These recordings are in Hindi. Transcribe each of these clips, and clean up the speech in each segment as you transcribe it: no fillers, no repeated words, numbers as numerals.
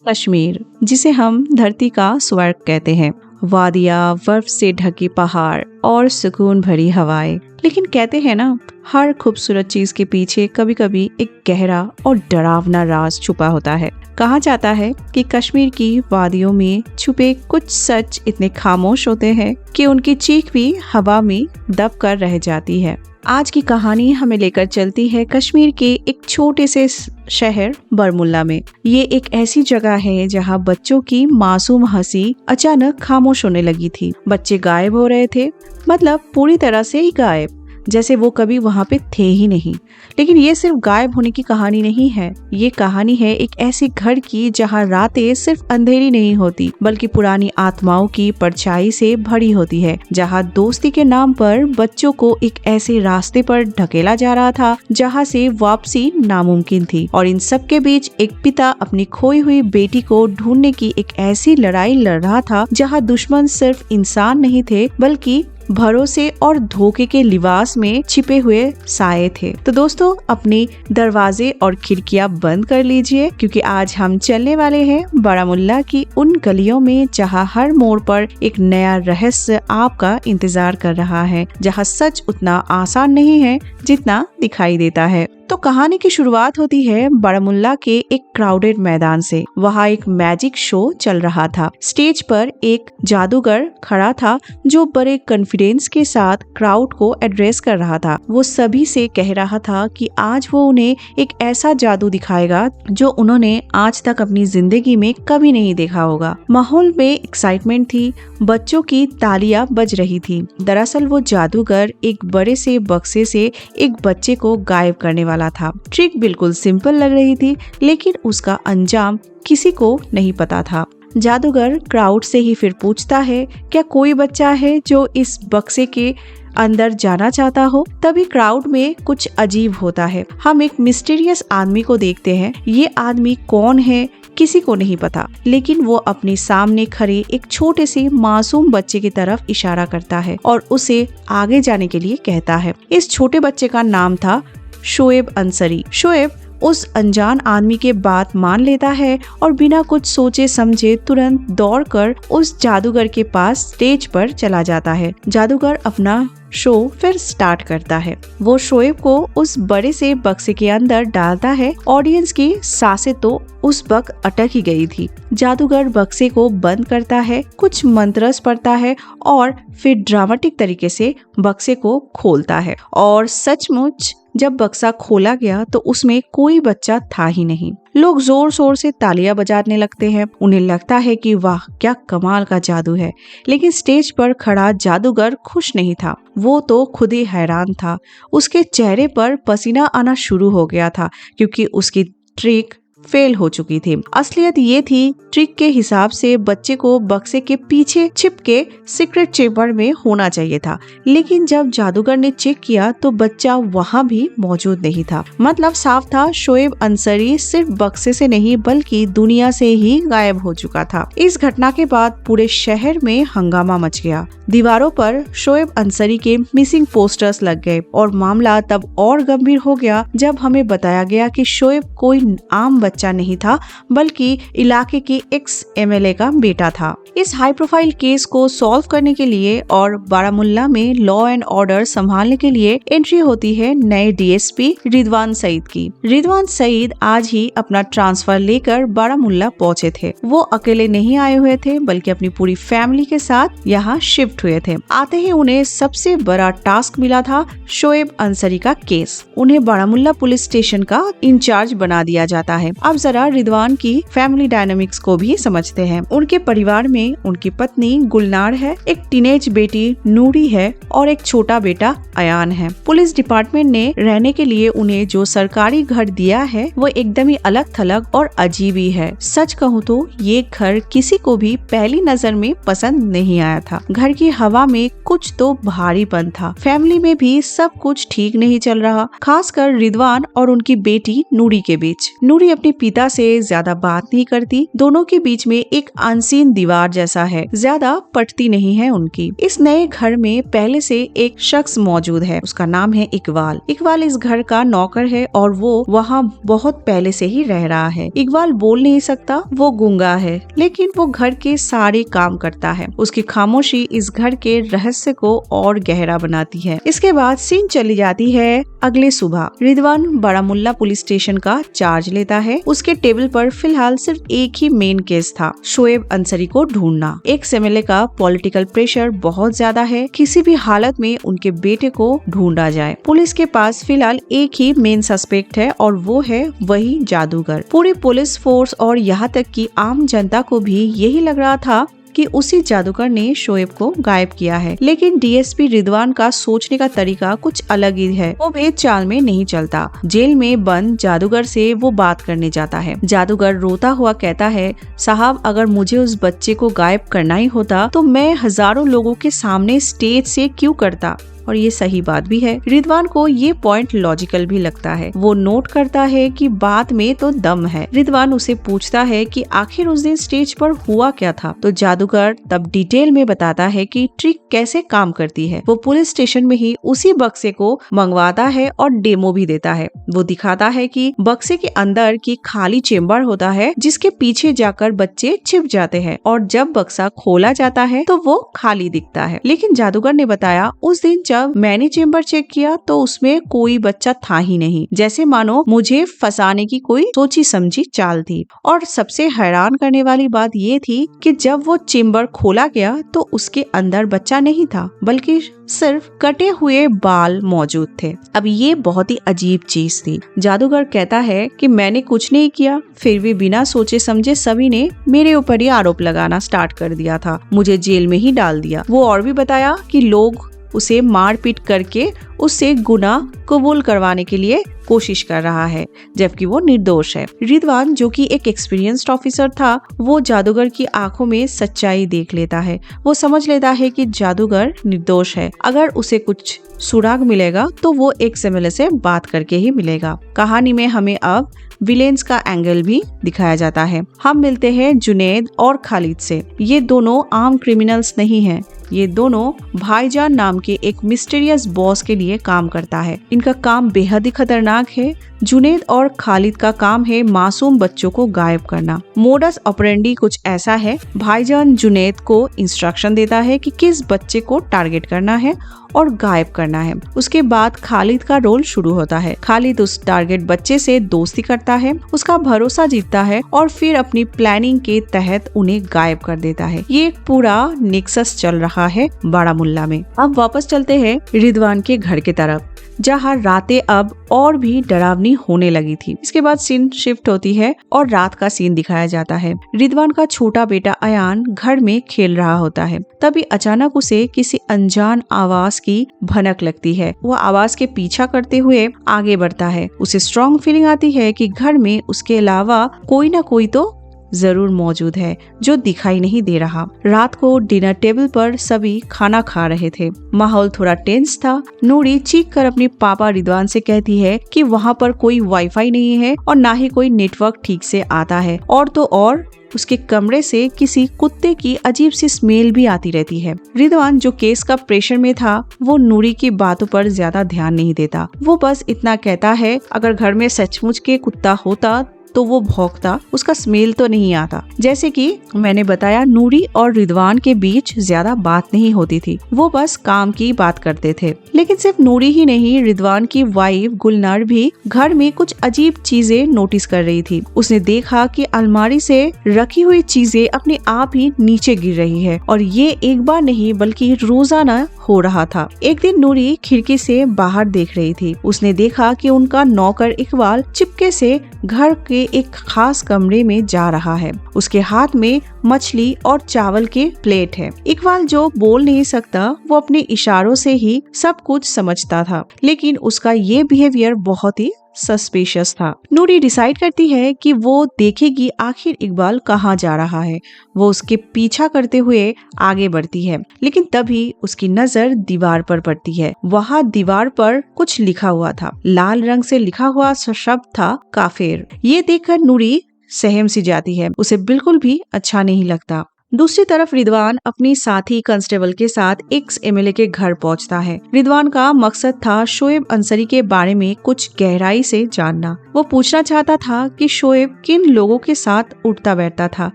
कश्मीर, जिसे हम धरती का स्वर्ग कहते हैं, वादियाँ, बर्फ से ढके पहाड़ और सुकून भरी हवाएं। लेकिन कहते हैं ना, हर खूबसूरत चीज के पीछे कभी कभी एक गहरा और डरावना राज छुपा होता है। कहा जाता है कि कश्मीर की वादियों में छुपे कुछ सच इतने खामोश होते हैं कि उनकी चीख भी हवा में दब कर रह जाती है। आज की कहानी हमें लेकर चलती है कश्मीर के एक छोटे से शहर बारामुल्ला में। ये एक ऐसी जगह है जहां बच्चों की मासूम हंसी अचानक खामोश होने लगी थी। बच्चे गायब हो रहे थे, मतलब पूरी तरह से ही गायब, जैसे वो कभी वहाँ पे थे ही नहीं। लेकिन ये सिर्फ गायब होने की कहानी नहीं है, ये कहानी है एक ऐसे घर की जहाँ रातें सिर्फ अंधेरी नहीं होती बल्कि पुरानी आत्माओं की परछाई से भरी होती है। जहाँ दोस्ती के नाम पर बच्चों को एक ऐसे रास्ते पर ढकेला जा रहा था जहाँ से वापसी नामुमकिन थी। और इन सब के बीच एक पिता अपनी खोई हुई बेटी को ढूंढने की एक ऐसी लड़ाई लड़ रहा था जहाँ दुश्मन सिर्फ इंसान नहीं थे बल्कि भरोसे और धोखे के लिबास में छिपे हुए साए थे। तो दोस्तों, अपने दरवाजे और खिड़कियां बंद कर लीजिए, क्योंकि आज हम चलने वाले हैं बारामुल्ला की उन गलियों में जहां हर मोड़ पर एक नया रहस्य आपका इंतजार कर रहा है, जहां सच उतना आसान नहीं है जितना दिखाई देता है। तो कहानी की शुरुआत होती है बारामुल्ला के एक क्राउडेड मैदान से। वहाँ एक मैजिक शो चल रहा था। स्टेज पर एक जादूगर खड़ा था जो बड़े कॉन्फिडेंस के साथ क्राउड को एड्रेस कर रहा था। वो सभी से कह रहा था कि आज वो उन्हें एक ऐसा जादू दिखाएगा जो उन्होंने आज तक अपनी जिंदगी में कभी नहीं देखा होगा। माहौल में एक्साइटमेंट थी, बच्चों की तालियां बज रही थी। दरअसल वो जादूगर एक बड़े से बक्से से एक बच्चे को गायब करने वाला था। ट्रिक बिल्कुल सिंपल लग रही थी, लेकिन उसका अंजाम किसी को नहीं पता था। जादूगर क्राउड से ही फिर पूछता है, क्या कोई बच्चा है जो इस बक्से के अंदर जाना चाहता हो? तभी क्राउड में कुछ अजीब होता है। हम एक मिस्टीरियस आदमी को देखते हैं। ये आदमी कौन है किसी को नहीं पता, लेकिन वो अपने सामने खड़े एक छोटे से मासूम बच्चे की तरफ इशारा करता है और उसे आगे जाने के लिए कहता है। इस छोटे बच्चे का नाम था शोएब अंसरी। शोएब उस अनजान आदमी के बात मान लेता है और बिना कुछ सोचे समझे तुरंत दौड़कर उस जादूगर के पास स्टेज पर चला जाता है। जादूगर अपना शो फिर स्टार्ट करता है। वो शोएब को उस बड़े से बक्से के अंदर डालता है। ऑडियंस की सांसें तो उस वक्त अटक ही गई थी। जादूगर बक्से को बंद करता है, कुछ मंत्रस पढ़ता है और फिर ड्रामेटिक तरीके से बक्से को खोलता है। और सचमुच जब बक्सा खोला गया तो उसमें कोई बच्चा था ही नहीं। लोग जोर शोर से तालियां बजाने लगते हैं। उन्हें लगता है कि वाह, क्या कमाल का जादू है। लेकिन स्टेज पर खड़ा जादूगर खुश नहीं था। वो तो खुद ही हैरान था। उसके चेहरे पर पसीना आना शुरू हो गया था, क्योंकि उसकी ट्रिक फेल हो चुकी थी। असलियत ये थी, ट्रिक के हिसाब से बच्चे को बक्से के पीछे छिपके सीक्रेट चेम्बर में होना चाहिए था। लेकिन जब जादूगर ने चेक किया तो बच्चा वहाँ भी मौजूद नहीं था। मतलब साफ था, शोएब अंसरी सिर्फ बक्से से नहीं बल्कि दुनिया से ही गायब हो चुका था। इस घटना के बाद पूरे शहर में हंगामा मच गया। दीवारों पर शोएब अंसरी के मिसिंग पोस्टर्स लग गए और मामला तब और गंभीर हो गया जब हमें बताया गया कि शोएब कोई आम बच्चा नहीं था बल्कि इलाके के एक्स एमएलए का बेटा था। इस हाई प्रोफाइल केस को सॉल्व करने के लिए और बारामुल्ला में लॉ एंड ऑर्डर संभालने के लिए एंट्री होती है नए डीएसपी रिजवान सईद की। रिजवान सईद आज ही अपना ट्रांसफर लेकर बारामुल्ला पहुंचे थे। वो अकेले नहीं आए हुए थे बल्कि अपनी पूरी फैमिली के साथ यहाँ शिफ्ट हुए थे। आते ही उन्हें सबसे बड़ा टास्क मिला था शोएब अंसरी का केस। उन्हें बारामुल्ला पुलिस स्टेशन का इंचार्ज बना दिया जाता है। अब जरा रिजवान की फैमिली डायनामिक्स को भी समझते हैं। उनके परिवार में उनकी पत्नी गुलनार है, एक टीनेज बेटी नूरी है और एक छोटा बेटा अयान है। पुलिस डिपार्टमेंट ने रहने के लिए उन्हें जो सरकारी घर दिया है वो एकदम ही अलग थलग और अजीब ही है। सच कहूँ तो ये घर किसी को भी पहली नजर में पसंद नहीं आया था। घर की हवा में कुछ तो भारीपन था। फैमिली में भी सब कुछ ठीक नहीं चल रहा, खासकर रिजवान और उनकी बेटी नूरी के बीच। नूरी अपनी अपने पिता से ज्यादा बात नहीं करती। दोनों के बीच में एक अनसीन दीवार जैसा है, ज्यादा पटती नहीं है उनकी। इस नए घर में पहले से एक शख्स मौजूद है, उसका नाम है इकबाल। इकबाल इस घर का नौकर है और वो वहाँ बहुत पहले से ही रह रहा है। इकबाल बोल नहीं सकता, वो गूंगा है, लेकिन वो घर के सारे काम करता है। उसकी खामोशी इस घर के रहस्य को और गहरा बनाती है। इसके बाद सीन चली जाती है अगले सुबह। रिदवान बारामुल्ला पुलिस स्टेशन का चार्ज लेता है। उसके टेबल पर फिलहाल सिर्फ एक ही मेन केस था, शोएब अंसारी को ढूंढना। एक्स एमएलए का पॉलिटिकल प्रेशर बहुत ज्यादा है, किसी भी हालत में उनके बेटे को ढूंढा जाए। पुलिस के पास फिलहाल एक ही मेन सस्पेक्ट है और वो है वही जादूगर। पूरी पुलिस फोर्स और यहाँ तक कि आम जनता को भी यही लग रहा था कि उसी जादूगर ने शोएब को गायब किया है। लेकिन डीएसपी रिदवान का सोचने का तरीका कुछ अलग ही है। वो भेद चाल में नहीं चलता। जेल में बंद जादूगर से वो बात करने जाता है। जादूगर रोता हुआ कहता है, साहब अगर मुझे उस बच्चे को गायब करना ही होता तो मैं हजारों लोगों के सामने स्टेज से क्यों करता। और ये सही बात भी है। रिदवान को ये पॉइंट लॉजिकल भी लगता है। वो नोट करता है कि बात में तो दम है। रिदवान उसे पूछता है कि आखिर उस दिन स्टेज पर हुआ क्या था, तो जादूगर तब डिटेल में बताता है कि ट्रिक कैसे काम करती है। वो पुलिस स्टेशन में ही उसी बक्से को मंगवाता है और डेमो भी देता है। वो दिखाता है कि बक्से के अंदर की खाली चेम्बर होता है, जिसके पीछे जाकर बच्चे छिप जाते हैं और जब बक्सा खोला जाता है तो वो खाली दिखता है। लेकिन जादूगर ने बताया, उस दिन जब मैंने चेम्बर चेक किया तो उसमें कोई बच्चा था ही नहीं, जैसे मानो मुझे फंसाने की कोई सोची समझी चाल थी। और सबसे हैरान करने वाली बात ये थी कि जब वो चेम्बर खोला गया तो उसके अंदर बच्चा नहीं था, बल्कि सिर्फ कटे हुए बाल मौजूद थे। अब ये बहुत ही अजीब चीज थी। जादूगर कहता है कि मैंने कुछ नहीं किया, फिर भी बिना सोचे समझे सभी ने मेरे ऊपर ही आरोप लगाना स्टार्ट कर दिया था, मुझे जेल में ही डाल दिया। वो और भी बताया कि लोग उसे मारपीट करके उससे गुनाह कबूल करवाने के लिए कोशिश कर रहा है, जबकि वो निर्दोष है। रिदवान जो कि एक एक्सपीरियंस्ड ऑफिसर था, वो जादूगर की आंखों में सच्चाई देख लेता है। वो समझ लेता है कि जादूगर निर्दोष है। अगर उसे कुछ सुराग मिलेगा तो वो एक्स एमएलए से बात करके ही मिलेगा। कहानी में हमें अब विलेंस का एंगल भी दिखाया जाता है। हम मिलते हैं जुनैद और खालिद से। ये दोनों आम क्रिमिनल्स नहीं हैं। ये दोनों भाईजान नाम के एक मिस्टीरियस बॉस के लिए काम करता है। इनका काम बेहद ही खतरनाक है। जुनैद और खालिद का काम है मासूम बच्चों को गायब करना। मोडस ऑपरेंडी कुछ ऐसा है, भाईजान जुनैद को इंस्ट्रक्शन देता है कि किस बच्चे को टारगेट करना है और गायब करना है। उसके बाद खालिद का रोल शुरू होता है। खालिद उस टारगेट बच्चे से दोस्ती करता है, उसका भरोसा जीतता है और फिर अपनी प्लानिंग के तहत उन्हें गायब कर देता है। ये एक पूरा नेक्सस चल रहा है बारामुल्ला में। अब वापस चलते हैं रिदवान के घर की तरफ, जहाँ रातें अब और भी डरावनी होने लगी थी। इसके बाद सीन शिफ्ट होती है और रात का सीन दिखाया जाता है। रिदवान का छोटा बेटा अयान घर में खेल रहा होता है। तभी अचानक उसे किसी अनजान आवाज की भनक लगती है। वो आवाज के पीछा करते हुए आगे बढ़ता है। उसे स्ट्रॉन्ग फीलिंग आती है कि घर में उसके अलावा कोई ना कोई तो जरूर मौजूद है, जो दिखाई नहीं दे रहा। रात को डिनर टेबल पर सभी खाना खा रहे थे। माहौल थोड़ा टेंस था। नूरी चीख कर अपने पापा रिदवान से कहती है कि वहाँ पर कोई वाईफाई नहीं है और ना ही कोई नेटवर्क ठीक से आता है, और तो और उसके कमरे से किसी कुत्ते की अजीब सी स्मेल भी आती रहती है। रिदवान जो केस का प्रेशर में था, वो नूरी की बातों पर ज्यादा ध्यान नहीं देता। वो बस इतना कहता है, अगर घर में सचमुच के कुत्ता होता तो वो भौंकता, उसका स्मेल तो नहीं आता। जैसे कि मैंने बताया, नूरी और रिदवान के बीच ज्यादा बात नहीं होती थी। वो बस काम की बात करते थे। लेकिन सिर्फ नूरी ही नहीं, रिदवान की वाइफ गुलनार भी घर में कुछ अजीब चीजें नोटिस कर रही थी। उसने देखा कि अलमारी से रखी हुई चीजें अपने आप ही नीचे गिर रही है, और ये एक बार नहीं बल्कि रोजाना हो रहा था। एक दिन नूरी खिड़की से बाहर देख रही थी। उसने देखा कि उनका नौकर इकबाल चिपके से घर के एक खास कमरे में जा रहा है। उसके हाथ में मछली और चावल के प्लेट है। इकबाल जो बोल नहीं सकता, वो अपने इशारों से ही सब कुछ समझता था, लेकिन उसका ये बिहेवियर बहुत ही सस्पिशियस था। नूरी डिसाइड करती है कि वो देखेगी आखिर इकबाल कहाँ जा रहा है। वो उसके पीछा करते हुए आगे बढ़ती है, लेकिन तभी उसकी नजर दीवार पर पड़ती है। वहाँ दीवार पर कुछ लिखा हुआ था। लाल रंग से लिखा हुआ शब्द था काफिर। ये देखकर नूरी सहम सी जाती है। उसे बिल्कुल भी अच्छा नहीं लगता। दूसरी तरफ रिदवान अपनी साथी कांस्टेबल के साथ एक्स एमएलए के घर पहुंचता है। रिदवान का मकसद था शोएब अंसारी के बारे में कुछ गहराई से जानना। वो पूछना चाहता था कि शोएब किन लोगों के साथ उठता बैठता था,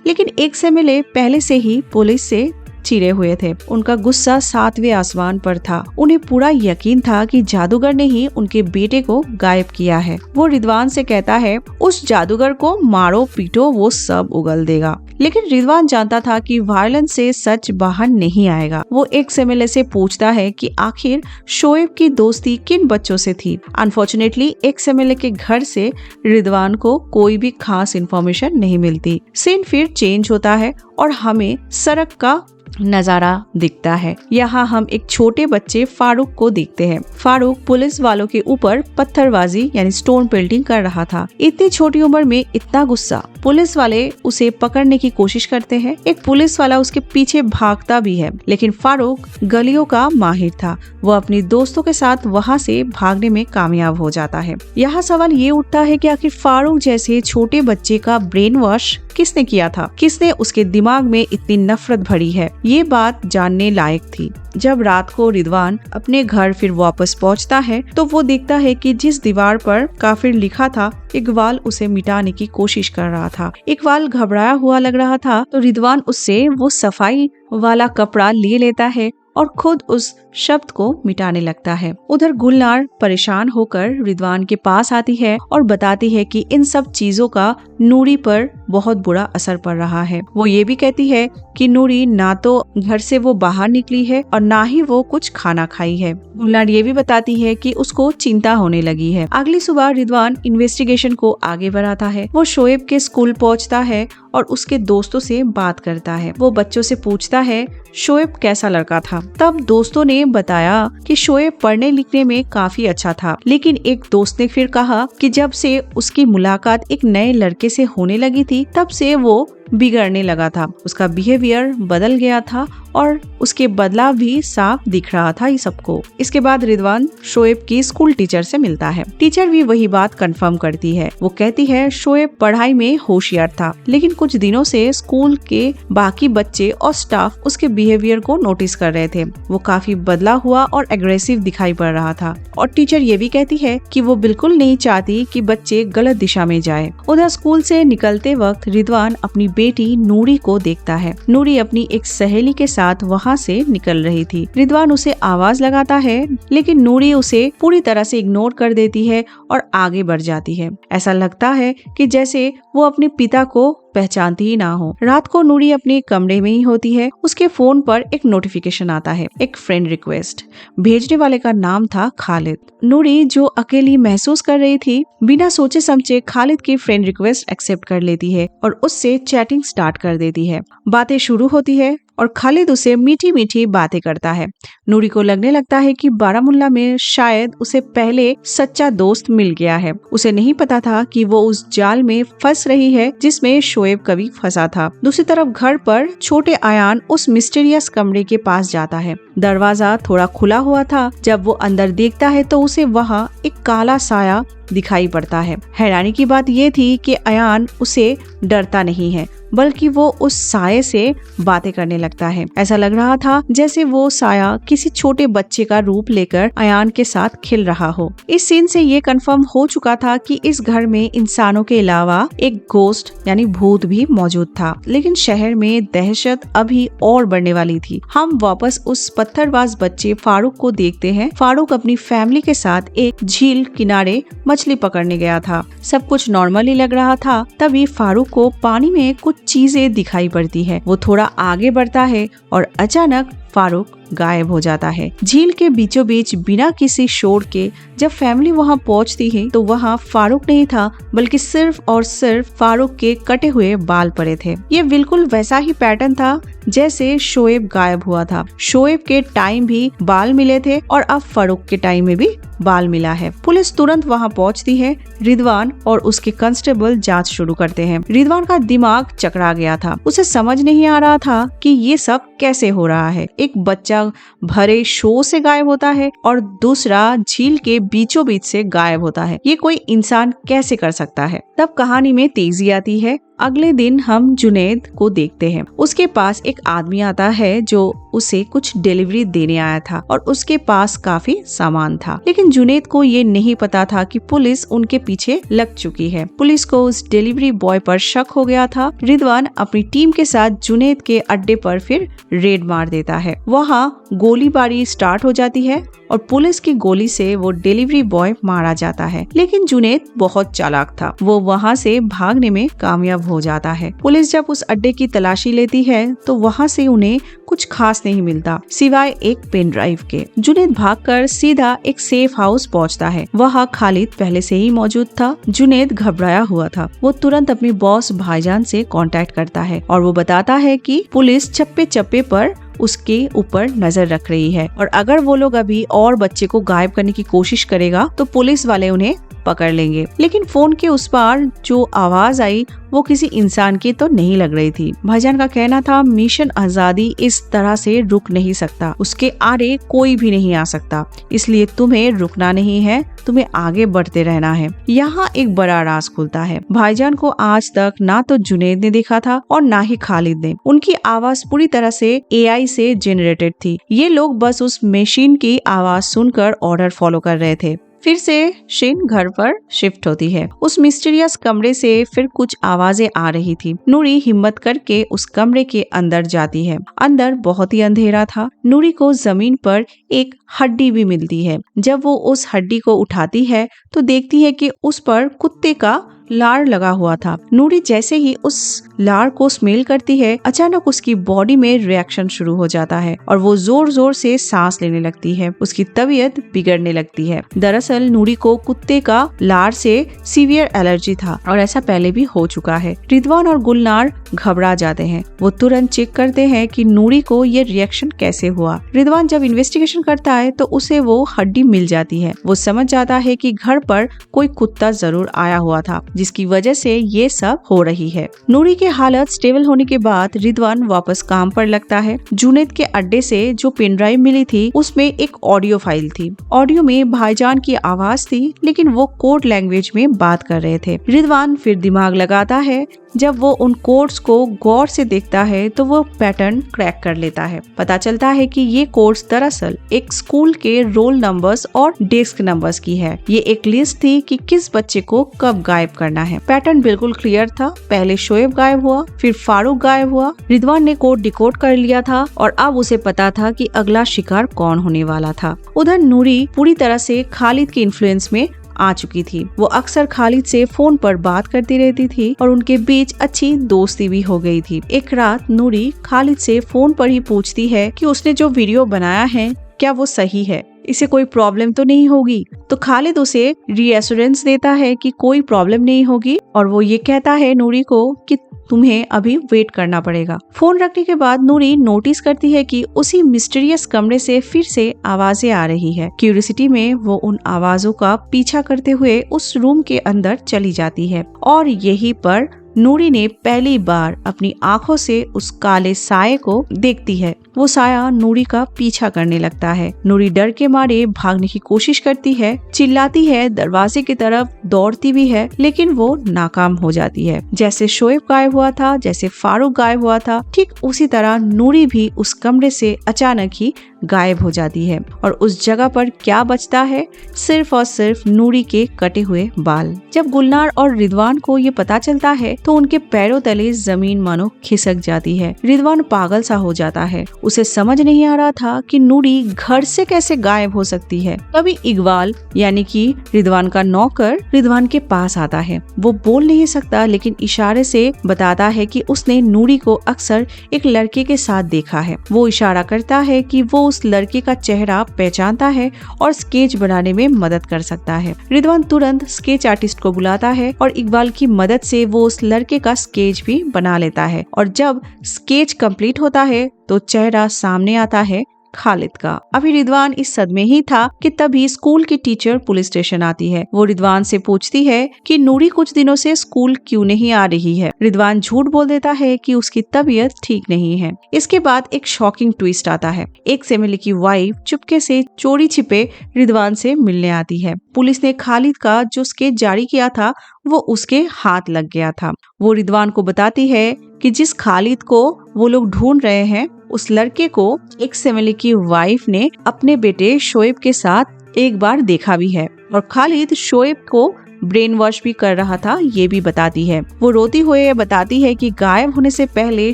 लेकिन एक्स एमएलए पहले से ही पुलिस से चिरे हुए थे। उनका गुस्सा 7वें आसमान पर था। उन्हें पूरा यकीन था कि जादूगर ने ही उनके बेटे को गायब किया है। वो रिदवान से कहता है, उस जादूगर को मारो पीटो, वो सब उगल देगा। लेकिन रिदवान जानता था कि वायलेंस से सच बाहर नहीं आएगा। वो एक्स एमएलए से पूछता है कि आखिर शोएब की दोस्ती किन बच्चों से थी। अनफॉर्चुनेटली एक्स एमएलए के घर से रिदवान को कोई भी खास इन्फॉर्मेशन नहीं मिलती। सीन फिर चेंज होता है और हमें सड़क का नजारा दिखता है। यहाँ हम एक छोटे बच्चे फारूक को देखते हैं। फारूक पुलिस वालों के ऊपर पत्थरबाजी यानी स्टोन पेल्टिंग कर रहा था। इतनी छोटी उम्र में इतना गुस्सा। पुलिस वाले उसे पकड़ने की कोशिश करते हैं। एक पुलिस वाला उसके पीछे भागता भी है, लेकिन फारूक गलियों का माहिर था। वो अपनी दोस्तों के साथ वहाँ से भागने में कामयाब हो जाता है। यहाँ सवाल ये उठता है कि आखिर फारूक जैसे छोटे बच्चे का ब्रेन वॉश किसने किया था? किसने उसके दिमाग में इतनी नफरत भरी है? ये बात जानने लायक थी। जब रात को रिदवान अपने घर फिर वापस पहुंचता है तो वो देखता है कि जिस दीवार पर काफिर लिखा था, इकबाल उसे मिटाने की कोशिश कर रहा था। इकबाल घबराया हुआ लग रहा था तो रिदवान उससे वो सफाई वाला कपड़ा ले लेता है और खुद उस शब्द को मिटाने लगता है। उधर गुलनार परेशान होकर रिदवान के पास आती है और बताती है कि इन सब चीजों का नूरी पर बहुत बुरा असर पड़ रहा है। वो ये भी कहती है कि नूरी ना तो घर से वो बाहर निकली है और ना ही वो कुछ खाना खाई है। गुलनार ये भी बताती है कि उसको चिंता होने लगी है। अगली सुबह रिदवान इन्वेस्टिगेशन को आगे बढ़ाता है। वो शोएब के स्कूल पहुंचता है और उसके दोस्तों से बात करता है। वो बच्चों से पूछता है शोएब कैसा लड़का था। तब दोस्तों ने बताया कि शोएब पढ़ने लिखने में काफी अच्छा था, लेकिन एक दोस्त ने फिर कहा कि जब से उसकी मुलाकात एक नए लड़के से होने लगी थी तब से वो बिगड़ने लगा था। उसका बिहेवियर बदल गया था और उसके बदलाव भी साफ दिख रहा था ये सबको। इसके बाद रिदवान शोएब की स्कूल टीचर से मिलता है। टीचर भी वही बात कंफर्म करती है। वो कहती है शोएब पढ़ाई में होशियार था, लेकिन कुछ दिनों से स्कूल के बाकी बच्चे और स्टाफ उसके बिहेवियर को नोटिस कर रहे थे। वो काफी बदला हुआ और एग्रेसिव दिखाई पड़ रहा था। और टीचर ये भी कहती है कि वो बिल्कुल नहीं चाहती कि बच्चे गलत दिशा में जाए। उधर स्कूल से निकलते वक्त रिदवान अपनी बेटी नूरी को देखता है। नूरी अपनी एक सहेली के साथ वहाँ से निकल रही थी। रिदवान उसे आवाज लगाता है, लेकिन नूरी उसे पूरी तरह से इग्नोर कर देती है और आगे बढ़ जाती है। ऐसा लगता है कि जैसे वो अपने पिता को पहचानती ही ना हो। रात को नूरी अपने कमरे में ही होती है। उसके फोन पर एक नोटिफिकेशन आता है, एक फ्रेंड रिक्वेस्ट। भेजने वाले का नाम था खालिद। नूरी जो अकेली महसूस कर रही थी, बिना सोचे समझे खालिद की फ्रेंड रिक्वेस्ट एक्सेप्ट कर लेती है और उससे चैटिंग स्टार्ट कर देती है। बातें शुरू होती है और खालिद उसे मीठी मीठी बातें करता है। नूरी को लगने लगता है कि बारामुल्ला में शायद उसे पहले सच्चा दोस्त मिल गया है। उसे नहीं पता था कि वो उस जाल में फंस रही है जिसमें शोएब कभी फंसा था। दूसरी तरफ घर पर छोटे आयान उस मिस्टीरियस कमरे के पास जाता है। दरवाजा थोड़ा खुला हुआ था। जब वो अंदर देखता है तो उसे वहाँ एक काला साया दिखाई पड़ता है। हैरानी की बात ये थी कि अयान उसे डरता नहीं है, बल्कि वो उस साये से बातें करने लगता है। ऐसा लग रहा था जैसे वो साया किसी छोटे बच्चे का रूप लेकर अयान के साथ खेल रहा हो। इस सीन से ये कंफर्म हो चुका था कि इस घर में इंसानों के अलावा एक घोस्ट यानी भूत भी मौजूद था। लेकिन शहर में दहशत अभी और बढ़ने वाली थी। हम वापस उस पत्थरबाज बच्चे फारूक को देखते हैं। फारूक अपनी फैमिली के साथ एक झील किनारे मछली पकड़ने गया था। सब कुछ नॉर्मली लग रहा था। तभी फारूक को पानी में कुछ चीजें दिखाई पड़ती है। वो थोड़ा आगे बढ़ता है और अचानक फारूक गायब हो जाता है। झील के बीचों बीच बिना किसी शोर के जब फैमिली वहां पहुंचती है तो वहां फारूक नहीं था, बल्कि सिर्फ और सिर्फ फारूक के कटे हुए बाल पड़े थे। ये बिल्कुल वैसा ही पैटर्न था जैसे शोएब गायब हुआ था। शोएब के टाइम भी बाल मिले थे और अब फारूक के टाइम में भी बाल मिला है। पुलिस तुरंत वहां पहुंचती है। रिदवान और उसके कांस्टेबल जांच शुरू करते हैं। रिदवान का दिमाग चकरा गया था। उसे समझ नहीं आ रहा था कि ये सब कैसे हो रहा है। एक बच्चा भरे शो से गायब होता है और दूसरा झील के बीचों बीच से गायब होता है। ये कोई इंसान कैसे कर सकता है? तब कहानी में तेजी आती है। अगले दिन हम जुनैद को देखते हैं। उसके पास एक आदमी आता है जो उसे कुछ डिलीवरी देने आया था और उसके पास काफी सामान था। लेकिन जुनैद को ये नहीं पता था कि पुलिस उनके पीछे लग चुकी है। पुलिस को उस डिलीवरी बॉय पर शक हो गया था। रिदवान अपनी टीम के साथ जुनैद के अड्डे पर फिर रेड मार देता है। वहाँ गोलीबारी स्टार्ट हो जाती है और पुलिस की गोली से वो डिलीवरी बॉय मारा जाता है। लेकिन जुनैद बहुत चालाक था। वो वहाँ से भागने में कामयाब हो जाता है। पुलिस जब उस अड्डे की तलाशी लेती है तो वहाँ से उन्हें कुछ खास नहीं मिलता सिवाय एक पेन ड्राइव के। जुनैद भागकर सीधा एक सेफ हाउस पहुँचता है। वहाँ खालिद पहले से ही मौजूद था। जुनैद घबराया हुआ था। वो तुरंत अपनी बॉस भाईजान से कांटेक्ट करता है और वो बताता है कि पुलिस चप्पे चप्पे पर उसके ऊपर नजर रख रही है और अगर वो लोग अभी और बच्चे को गायब करने की कोशिश करेगा तो पुलिस वाले उन्हें पकड़ लेंगे। लेकिन फोन के उस पार जो आवाज आई वो किसी इंसान की तो नहीं लग रही थी। भाईजान का कहना था मिशन आजादी इस तरह से रुक नहीं सकता, उसके आगे कोई भी नहीं आ सकता, इसलिए तुम्हें रुकना नहीं है, तुम्हें आगे बढ़ते रहना है। यहाँ एक बड़ा राज खुलता है। भाईजान को आज तक ना तो जुनैद ने देखा था और ना ही खालिद ने। उनकी आवाज पूरी तरह से AI से जनरेटेड थी। ये लोग बस उस मशीन की आवाज सुनकर ऑर्डर फॉलो कर रहे थे। फिर से शिन घर पर शिफ्ट होती है। उस मिस्टीरियस कमरे से फिर कुछ आवाजें आ रही थी। नूरी हिम्मत करके उस कमरे के अंदर जाती है। अंदर बहुत ही अंधेरा था। नूरी को जमीन पर एक हड्डी भी मिलती है। जब वो उस हड्डी को उठाती है तो देखती है कि उस पर कुत्ते का लार लगा हुआ था। नूरी जैसे ही उस लार को स्मेल करती है, अचानक उसकी बॉडी में रिएक्शन शुरू हो जाता है और वो जोर जोर से सांस लेने लगती है। उसकी तबीयत बिगड़ने लगती है। दरअसल नूरी को कुत्ते का लार से सीवियर एलर्जी था और ऐसा पहले भी हो चुका है। रिदवान और गुलनार घबरा जाते हैं। वो तुरंत चेक करते हैं कि नूरी को ये रिएक्शन कैसे हुआ। रिदवान जब इन्वेस्टिगेशन करता है तो उसे वो हड्डी मिल जाती है। वो समझ जाता है कि घर पर कोई कुत्ता जरूर आया हुआ था जिसकी वजह से ये सब हो रही है। नूरी की हालत स्टेबल होने के बाद रिदवान वापस काम पर लगता है। जुनैद के अड्डे से जो पेन ड्राइव मिली थी उसमें एक ऑडियो फाइल थी। ऑडियो में भाईजान की आवाज थी लेकिन वो कोड लैंग्वेज में बात कर रहे थे। रिदवान फिर दिमाग लगाता है। जब वो उन कोड्स को गौर से देखता है तो वो पैटर्न क्रैक कर लेता है। पता चलता है कि ये कोड्स दरअसल एक स्कूल के रोल नंबर्स और डेस्क नंबर्स की है। ये एक लिस्ट थी कि किस बच्चे को कब गायब करना है। पैटर्न बिल्कुल क्लियर था। पहले शोएब गायब हुआ, फिर फारूक गायब हुआ। रिदवान ने कोड डिकोड कर लिया था और अब उसे पता था कि अगला शिकार कौन होने वाला था। उधर नूरी पूरी तरह से खालिद के इन्फ्लुएंस में आ चुकी थी। वो अक्सर खालिद से फोन पर बात करती रहती थी और उनके बीच अच्छी दोस्ती भी हो गई थी। एक रात नूरी खालिद से फोन पर ही पूछती है कि उसने जो वीडियो बनाया है क्या वो सही है, इसे कोई प्रॉब्लम तो नहीं होगी। तो खालिद उसे रीएश्योरेंस देता है कि कोई प्रॉब्लम नहीं होगी और वो ये कहता है नूरी को कि तुम्हें अभी वेट करना पड़ेगा। फोन रखने के बाद नूरी नोटिस करती है कि उसी मिस्टीरियस कमरे से फिर से आवाजें आ रही है। क्यूरियोसिटी में वो उन आवाजों का पीछा करते हुए उस रूम के अंदर चली जाती है और यहीं पर नूरी ने पहली बार अपनी आंखों से उस काले साये को देखती है। वो साया नूरी का पीछा करने लगता है। नूरी डर के मारे भागने की कोशिश करती है, चिल्लाती है, दरवाजे की तरफ दौड़ती भी है, लेकिन वो नाकाम हो जाती है। जैसे शोएब गायब हुआ था, जैसे फारूक गायब हुआ था, ठीक उसी तरह नूरी भी उस कमरे से अचानक ही गायब हो जाती है और उस जगह पर क्या बचता है? सिर्फ और सिर्फ नूरी के कटे हुए बाल। जब गुलनार और रिदवान को ये पता चलता है तो उनके पैरों तले जमीन मानो खिसक जाती है। रिदवान पागल सा हो जाता है। उसे समझ नहीं आ रहा था कि नूरी घर से कैसे गायब हो सकती है। तभी इकबाल यानी कि रिदवान का नौकर रिदवान के पास आता है। वो बोल नहीं सकता लेकिन इशारे से बताता है कि उसने नूरी को अक्सर एक लड़के के साथ देखा है। वो इशारा करता है कि वो उस लड़के का चेहरा पहचानता है और स्केच बनाने में मदद कर सकता है। रिदवान तुरंत स्केच आर्टिस्ट को बुलाता है और इकबाल की मदद से वो उस लड़के का स्केच भी बना लेता है और जब स्केच कंप्लीट होता है तो चेहरा सामने आता है खालिद का। अभी रिदवान इस सदमे ही था कि तभी स्कूल की टीचर पुलिस स्टेशन आती है। वो रिदवान से पूछती है कि नूरी कुछ दिनों से स्कूल क्यों नहीं आ रही है। रिदवान झूठ बोल देता है कि उसकी तबीयत ठीक नहीं है। इसके बाद एक शॉकिंग ट्विस्ट आता है। एक एमएलए की वाइफ चुपके से चोरी छिपे रिदवान से मिलने आती है। पुलिस ने खालिद का जो स्केच जारी किया था वो उसके हाथ लग गया था। वो रिदवान को बताती है कि जिस खालिद को वो लोग ढूंढ रहे हैं उस लड़के को एक एमएलए की वाइफ ने अपने बेटे शोएब के साथ एक बार देखा भी है और खालिद शोएब को ब्रेन वॉश भी कर रहा था, ये भी बताती है। वो रोती हुए बताती है कि गायब होने से पहले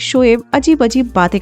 शोएब अजीब अजीब बातें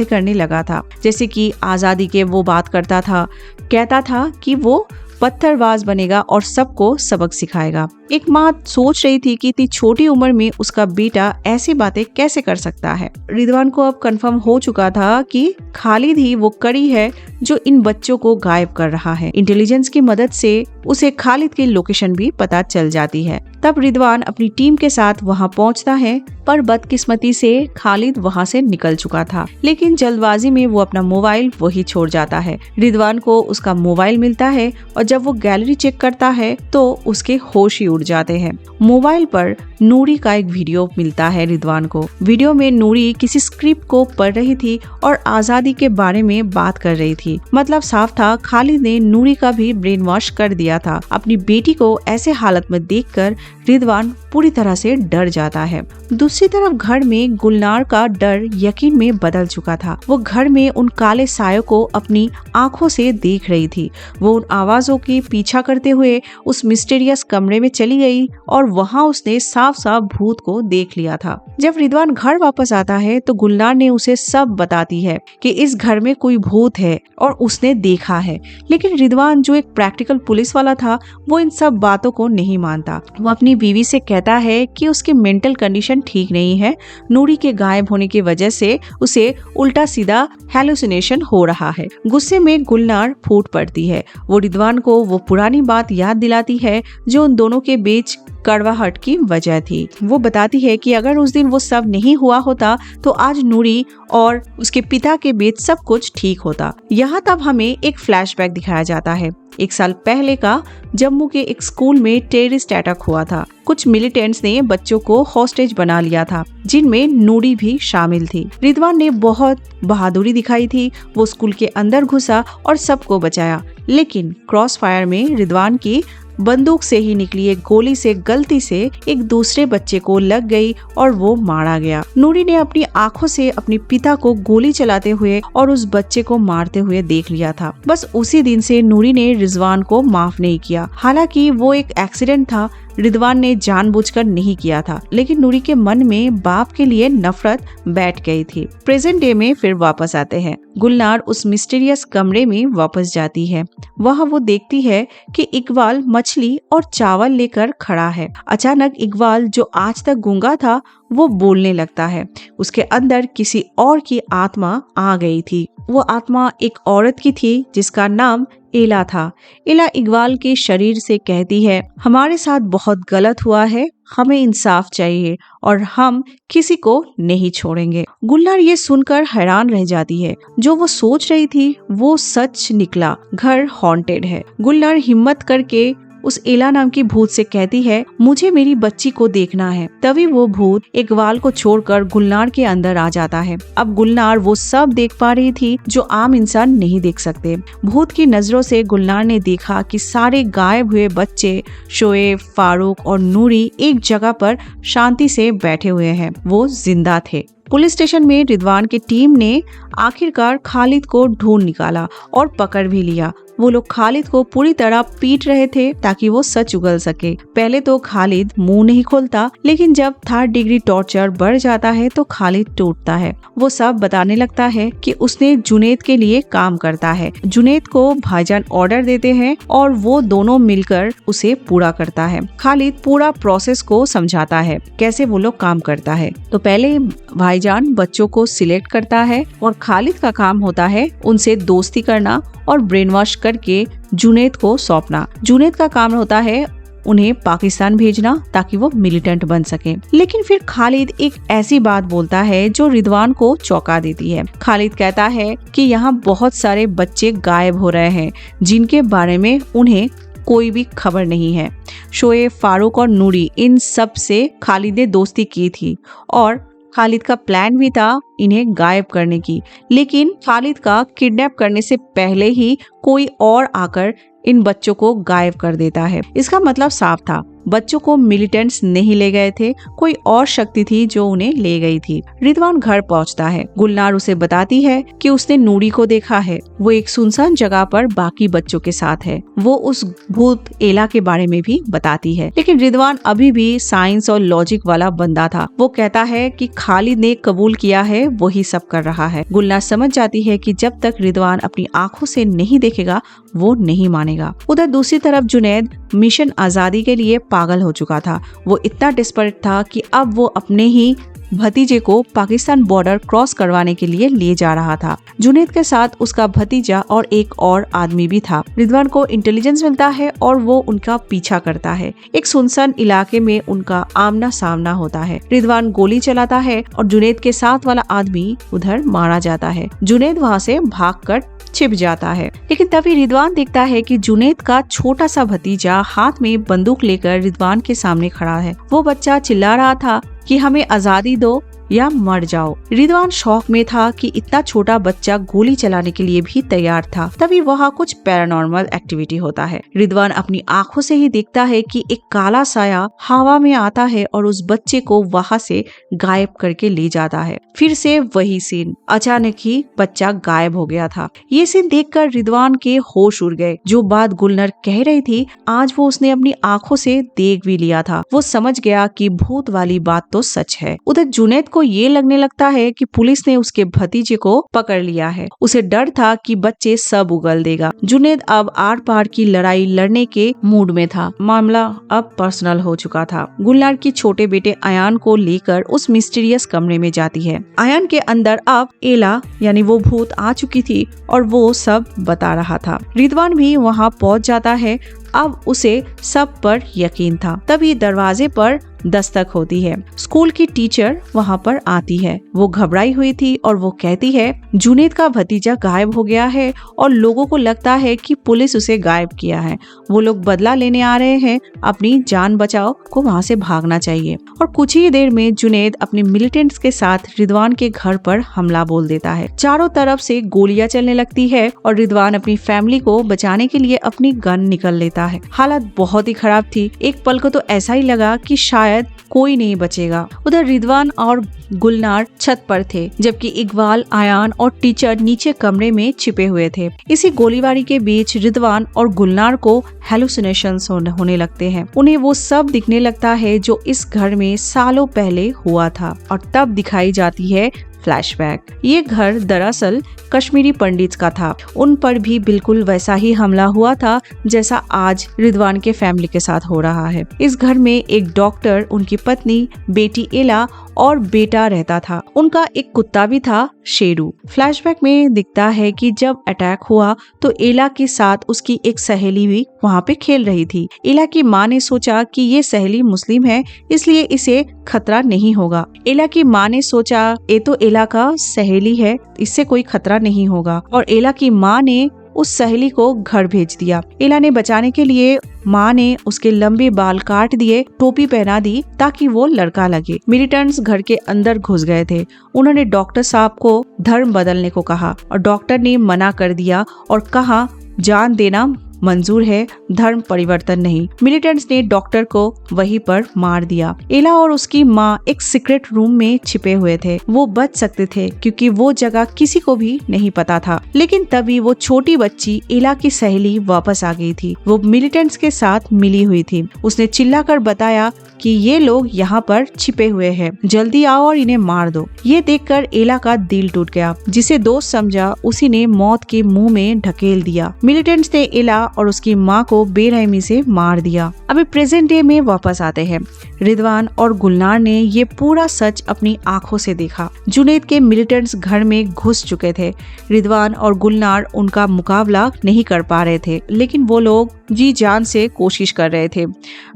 करने लगा था, जैसे कि आजादी के वो बात करता था, कहता था कि वो पत्थरबाज बनेगा और सबको सबक सिखाएगा। एक माँ सोच रही थी कि इतनी छोटी उम्र में उसका बेटा ऐसी बातें कैसे कर सकता है। रिदवान को अब कंफर्म हो चुका था कि खालिद ही वो कड़ी है जो इन बच्चों को गायब कर रहा है। इंटेलिजेंस की मदद से उसे खालिद की लोकेशन भी पता चल जाती है। तब रिदवान अपनी टीम के साथ वहां पहुंचता है, पर बदकिस्मती से खालिद वहां से निकल चुका था। लेकिन जल्दबाजी में वो अपना मोबाइल वही छोड़ जाता है। रिदवान को उसका मोबाइल मिलता है और जब वो गैलरी चेक करता है तो उसके होश ही उड़ जाते हैं। मोबाइल पर नूरी का एक वीडियो मिलता है रिदवान को। वीडियो में नूरी किसी स्क्रिप्ट को पढ़ रही थी और आजादी के बारे में बात कर रही थी। मतलब साफ था खालिद ने नूरी का भी ब्रेन वॉश कर दिया था। अपनी बेटी को ऐसे हालत में देखकर रिदवान पूरी तरह से डर जाता है। दूसरी तरफ घर में गुलनार का डर यकीन में बदल चुका था। वो घर में उन काले सायों को अपनी आंखों से देख रही थी। वो उन आवाजों की पीछा करते हुए उस मिस्टीरियस कमरे में चली गई और वहां उसने साफ साफ भूत को देख लिया था। जब रिदवान घर वापस आता है तो गुलनार ने उसे सब बताती है कि इस घर में कोई भूत है और उसने देखा है। लेकिन रिदवान जो एक प्रैक्टिकल पुलिस वाला था वो इन सब बातों को नहीं मानता। वो अपनी बीवी से कहता है कि उसकी मेंटल कंडीशन ठीक नहीं है। नूरी के गायब होने की वजह से उसे उल्टा सीधा हेलुसिनेशन हो रहा है। गुस्से में गुलनार फूट पड़ती है। वो रिदवान को वो पुरानी बात याद दिलाती है जो उन दोनों के बीच कड़वाहट की वजह थी। वो बताती है कि अगर उस दिन वो सब नहीं हुआ होता तो आज नूरी और उसके पिता के बीच सब कुछ ठीक होता। यहाँ तब हमें एक फ्लैशबैक दिखाया जाता है। 1 साल पहले का जम्मू के एक स्कूल में टेररिस्ट अटैक हुआ था। कुछ मिलिटेंट्स ने बच्चों को हॉस्टेज बना लिया था, जिनमें नूरी भी शामिल थी। रिदवान ने बहुत बहादुरी दिखाई थी। वो स्कूल के अंदर घुसा और सबको बचाया, लेकिन क्रॉस फायर में रिदवान की बंदूक से ही निकली एक गोली से गलती से एक दूसरे बच्चे को लग गई और वो मारा गया। नूरी ने अपनी आंखों से अपने पिता को गोली चलाते हुए और उस बच्चे को मारते हुए देख लिया था। बस उसी दिन से नूरी ने रिजवान को माफ नहीं किया। हालांकि वो एक एक्सीडेंट था, रिदवान ने जानबूझकर नहीं किया था, लेकिन नूरी के मन में बाप के लिए नफरत बैठ गई थी। प्रेजेंट डे में फिर वापस आते हैं। गुलनार उस मिस्टीरियस कमरे में वापस जाती है। वहाँ वो देखती है कि इकबाल मछली और चावल लेकर खड़ा है। अचानक इकबाल जो आज तक गूंगा था वो बोलने लगता है। उसके अंदर किसी और की आत्मा आ गई थी। वो आत्मा एक औरत की थी जिसका नाम एला था। एला इकबाल के शरीर से कहती है, हमारे साथ बहुत गलत हुआ है, हमें इंसाफ चाहिए और हम किसी को नहीं छोड़ेंगे। गुलनार ये सुनकर हैरान रह जाती है। जो वो सोच रही थी वो सच निकला, घर हॉन्टेड है। गुलनार हिम्मत करके उस एला नाम की भूत से कहती है, मुझे मेरी बच्ची को देखना है। तभी वो भूत इकबाल को छोड़कर गुलनार के अंदर आ जाता है। अब गुलनार वो सब देख पा रही थी जो आम इंसान नहीं देख सकते। भूत की नजरों से गुलनार ने देखा कि सारे गायब हुए बच्चे शोएब, फारूक और नूरी एक जगह पर शांति से बैठे हुए हैं। वो जिंदा थे। पुलिस स्टेशन में रिदवान की टीम ने आखिरकार खालिद को ढूंढ निकाला और पकड़ भी लिया। वो लोग खालिद को पूरी तरह पीट रहे थे ताकि वो सच उगल सके। पहले तो खालिद मुंह नहीं खोलता, लेकिन जब 3rd डिग्री टॉर्चर बढ़ जाता है तो खालिद टूटता है। वो सब बताने लगता है कि उसने जुनैद के लिए काम करता है। जुनैद को भाईजान ऑर्डर देते हैं और वो दोनों मिलकर उसे पूरा करता है। खालिद पूरा प्रोसेस को समझाता है कैसे वो लोग काम करता है। तो पहले भाईजान बच्चों को सिलेक्ट करता है और खालिद का काम होता है उनसे दोस्ती करना और ब्रेन वॉश करके जुनैद को सौंपना। जुनैद का काम होता है उन्हें पाकिस्तान भेजना ताकि वो मिलिटेंट बन सके। लेकिन फिर खालिद एक ऐसी बात बोलता है जो रिदवान को चौंका देती है। खालिद कहता है कि यहाँ बहुत सारे बच्चे गायब हो रहे हैं जिनके बारे में उन्हें कोई भी खबर नहीं है। शोएब, फारूक और नूरी, इन सब से खालिद ने दोस्ती की थी और खालिद का प्लान भी था इन्हें गायब करने की। लेकिन खालिद का किडनैप करने से पहले ही कोई और आकर इन बच्चों को गायब कर देता है। इसका मतलब साफ था, बच्चों को मिलिटेंट्स नहीं ले गए थे, कोई और शक्ति थी जो उन्हें ले गई थी। रिदवान घर पहुंचता है। गुलनार उसे बताती है कि उसने नूरी को देखा है, वो एक सुनसान जगह पर बाकी बच्चों के साथ है। वो उस भूत एला के बारे में भी बताती है। लेकिन रिदवान अभी भी साइंस और लॉजिक वाला बंदा था। वो कहता है कि खालिद ने कबूल किया है, वही सब कर रहा है। गुलनार समझ जाती है कि जब तक रिदवान अपनी आंखों से नहीं देखेगा वो नहीं मानेगा। उधर दूसरी तरफ जुनैद मिशन आजादी के लिए पागल हो चुका था। वो इतना डिस्परेट था कि अब वो अपने ही भतीजे को पाकिस्तान बॉर्डर क्रॉस करवाने के लिए ले जा रहा था। जुनैद के साथ उसका भतीजा और एक और आदमी भी था। रिदवान को इंटेलिजेंस मिलता है और वो उनका पीछा करता है। एक सुनसान इलाके में उनका आमना सामना होता है। रिदवान गोली चलाता है और जुनैद के साथ वाला आदमी उधर मारा जाता है। जुनैद वहाँ से भागकर छिप जाता है। लेकिन तभी रिदवान देखता है कि जुनैद का छोटा सा भतीजा हाथ में बंदूक लेकर रिदवान के सामने खड़ा है। वो बच्चा चिल्ला रहा था कि हमें आजादी दो या मर जाओ। रिदवान शौक में था कि इतना छोटा बच्चा गोली चलाने के लिए भी तैयार था। तभी वहाँ कुछ पैरानॉर्मल एक्टिविटी होता है। रिदवान अपनी आंखों से ही देखता है कि एक काला साया हवा में आता है और उस बच्चे को वहाँ से गायब करके ले जाता है। फिर से वही सीन, अचानक ही बच्चा गायब हो गया था। ये सीन देखकर रिदवान के होश उड़ गए। जो बात गुलनर कह रही थी आज वो उसने अपनी आंखों से देख भी लिया था। वो समझ गया कि भूत वाली बात तो सच है। उधर जुनैद को ये लगने लगता है कि पुलिस ने उसके भतीजे को पकड़ लिया है। उसे डर था कि बच्चे सब उगल देगा। जुनैद अब आर पार की लड़ाई लड़ने के मूड में था। मामला अब पर्सनल हो चुका था। गुलनार की छोटे बेटे अयान को लेकर उस मिस्टीरियस कमरे में जाती है। अयान के अंदर अब एला यानी वो भूत आ चुकी थी और वो सब बता रहा था। रिदवान भी वहाँ पहुँच जाता है। अब उसे सब पर यकीन था। तभी दरवाजे पर दस्तक होती है। स्कूल की टीचर वहाँ पर आती है। वो घबराई हुई थी और वो कहती है जुनैद का भतीजा गायब हो गया है और लोगों को लगता है कि पुलिस उसे गायब किया है। वो लोग बदला लेने आ रहे हैं, अपनी जान बचाओ, को वहाँ से भागना चाहिए। और कुछ ही देर में जुनैद अपने मिलिटेंट्स के साथ रिदवान के घर पर हमला बोल देता है। चारों तरफ से गोलियां चलने लगती है और रिदवान अपनी फैमिली को बचाने के लिए अपनी गन निकल लेता है। हालत बहुत ही खराब थी। एक पल को तो ऐसा ही लगा कि शायद कोई नहीं बचेगा। उधर रिदवान और गुलनार छत पर थे, जबकि इकबाल, आयान और टीचर नीचे कमरे में छिपे हुए थे। इसी गोलीबारी के बीच रिदवान और गुलनार को हेलुसिनेशंस होने लगते हैं। उन्हें वो सब दिखने लगता है जो इस घर में सालों पहले हुआ था। और तब दिखाई जाती है फ्लैशबैक। ये घर दरअसल कश्मीरी पंडित का था। उन पर भी बिल्कुल वैसा ही हमला हुआ था जैसा आज रिदवान के फैमिली के साथ हो रहा है। इस घर में एक डॉक्टर, उनकी पत्नी, बेटी एला और बेटा रहता था। उनका एक कुत्ता भी था, शेरू। फ्लैशबैक में दिखता है कि जब अटैक हुआ तो एला के साथ उसकी एक सहेली भी वहाँ पे खेल रही थी। एला की माँ ने सोचा कि ये सहेली मुस्लिम है इसलिए इसे खतरा नहीं होगा। एला की माँ ने सोचा ये तो एला का सहेली है, इससे कोई खतरा नहीं होगा। और एला की माँ ने उस सहेली को घर भेज दिया। एला ने बचाने के लिए माँ ने उसके लंबे बाल काट दिए, टोपी पहना दी ताकि वो लड़का लगे। मिलिटेंट्स घर के अंदर घुस गए थे। उन्होंने डॉक्टर साहब को धर्म बदलने को कहा और डॉक्टर ने मना कर दिया और कहा जान देना मंजूर है, धर्म परिवर्तन नहीं। मिलिटेंट्स ने डॉक्टर को वहीं पर मार दिया। एला और उसकी माँ एक सीक्रेट रूम में छिपे हुए थे। वो बच सकते थे क्योंकि वो जगह किसी को भी नहीं पता था। लेकिन तभी वो छोटी बच्ची एला की सहेली वापस आ गई थी। वो मिलिटेंट्स के साथ मिली हुई थी। उसने चिल्लाकर बताया कि ये लोग यहाँ पर छिपे हुए हैं, जल्दी आओ और इन्हें मार दो। ये देखकर एला का दिल टूट गया। जिसे दोस्त समझा उसी ने मौत के मुंह में ढकेल दिया। मिलिटेंट्स ने एला और उसकी माँ को बेरहमी से मार दिया। अभी प्रेजेंट डे में वापस आते हैं। रिदवान और गुलनार ने ये पूरा सच अपनी आंखों से देखा। जुनैद के मिलिटेंट्स घर में घुस चुके थे। रिदवान और गुलनार उनका मुकाबला नहीं कर पा रहे थे, लेकिन वो लोग जी जान से कोशिश कर रहे थे।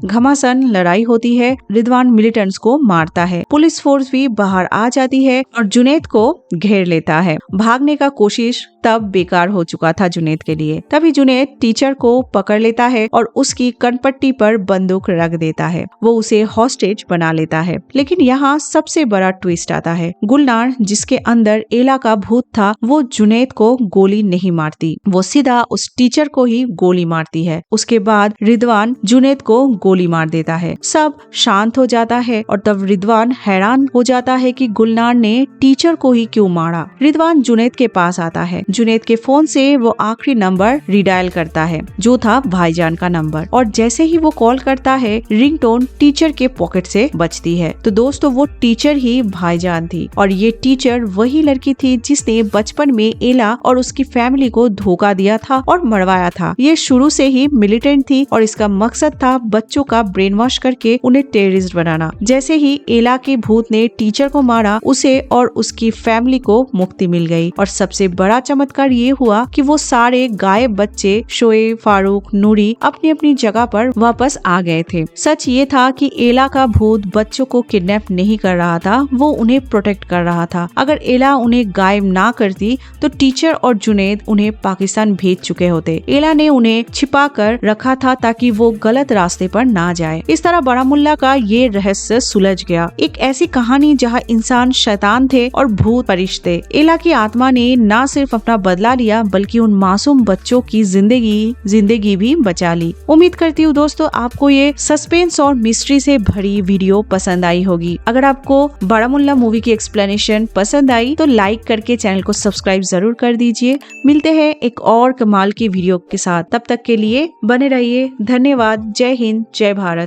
घमासान लड़ाई होती है, रिदवान मिलिटेंट्स को मारता है, पुलिस फोर्स भी बाहर आ जाती है और जुनैद को घेर लेता है। भागने का कोशिश तब बेकार हो चुका था जुनैद के लिए। तभी जुनैद टीचर को पकड़ लेता है और उसकी कनपट्टी पर बंदूक रख देता है। वो उसे हॉस्टेज बना लेता है। लेकिन यहाँ सबसे बड़ा ट्विस्ट आता है। गुलनार, जिसके अंदर एला का भूत था, वो जुनैद को गोली नहीं मारती, वो सीधा उस टीचर को ही गोली मारती है। उसके बाद रिदवान जुनैद को गोली मार देता है। सब शांत हो जाता है और तब रिदवान हैरान हो जाता है कि गुलनार ने टीचर को ही क्यों मारा। रिदवान जुनैद के पास आता है। जुनैद के फोन से वो आखिरी नंबर रिडायल करता है, जो था भाईजान का नंबर, और जैसे ही वो कॉल करता है, रिंगटोन टीचर के पॉकेट से बजती है। तो दोस्तों, वो टीचर ही भाईजान थी और ये टीचर वही लड़की थी जिसने बचपन में एला और उसकी फैमिली को धोखा दिया था और मरवाया था। ये शुरू से ही मिलिटेंट थी और इसका मकसद था बच्चों का ब्रेन वॉश करके उन्हें टेररिस्ट बनाना। जैसे ही एला के भूत ने टीचर को मारा, उसे और उसकी फैमिली को मुक्ति मिल गई। और सबसे बड़ा चमत्कार ये हुआ कि वो सारे गायब बच्चे शोएब, फारूक, नूरी अपनी अपनी जगह पर वापस आ गए थे। सच ये था कि एला का भूत बच्चों को किडनैप नहीं कर रहा था, वो उन्हें प्रोटेक्ट कर रहा था। अगर एला उन्हें गायब ना करती तो टीचर और जुनैद उन्हें पाकिस्तान भेज चुके होते। एला ने उन्हें छिपा कर रखा था ताकि वो गलत रास्ते पर ना जाए। इस तरह बारामुल्ला का ये रहस्य सुलझ गया। एक ऐसी कहानी जहाँ इंसान शैतान थे और भूत फरिश्ते। एला की आत्मा ने न सिर्फ अपना बदला लिया, बल्कि उन मासूम बच्चों की जिंदगी भी बचा ली। उम्मीद करती हूँ दोस्तों, आपको ये सस्पेंस और मिस्ट्री से भरी वीडियो पसंद आई होगी। अगर आपको बारामुल्ला मूवी की एक्सप्लेनेशन पसंद आई तो लाइक करके चैनल को सब्सक्राइब जरूर कर दीजिए। मिलते हैं एक और कमाल की वीडियो के साथ, तब तक के लिए बने रहिए। धन्यवाद। जय हिंद, जय भारत।